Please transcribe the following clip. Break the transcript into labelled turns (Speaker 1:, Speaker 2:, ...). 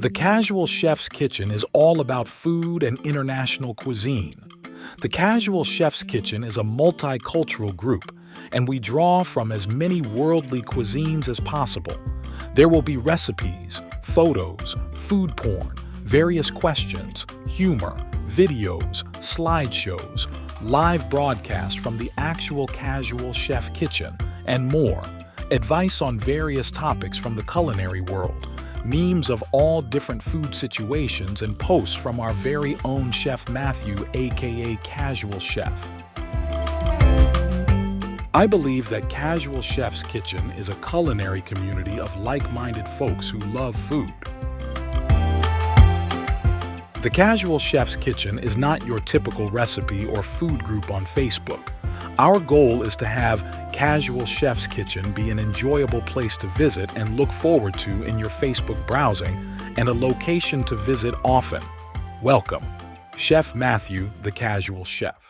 Speaker 1: The Casual Chef's Kitchen is all about food and international cuisine. The Casual Chef's Kitchen is a multicultural group, and we draw from as many worldly cuisines as possible. There will be recipes, photos, food porn, various questions, humor, videos, slideshows, live broadcasts from the actual Casual Chef Kitchen, and more. Advice on various topics from the culinary world, memes of all different food situations, and posts from our very own Chef Matthew, aka Casual Chef. I believe that Casual Chef's Kitchen is a culinary community of like-minded folks who love food. The Casual Chef's Kitchen is not your typical recipe or food group on Facebook. Our goal is to have Casual Chef's Kitchen be an enjoyable place to visit and look forward to in your Facebook browsing, and a location to visit often. Welcome, Chef Matthew, the Casual Chef.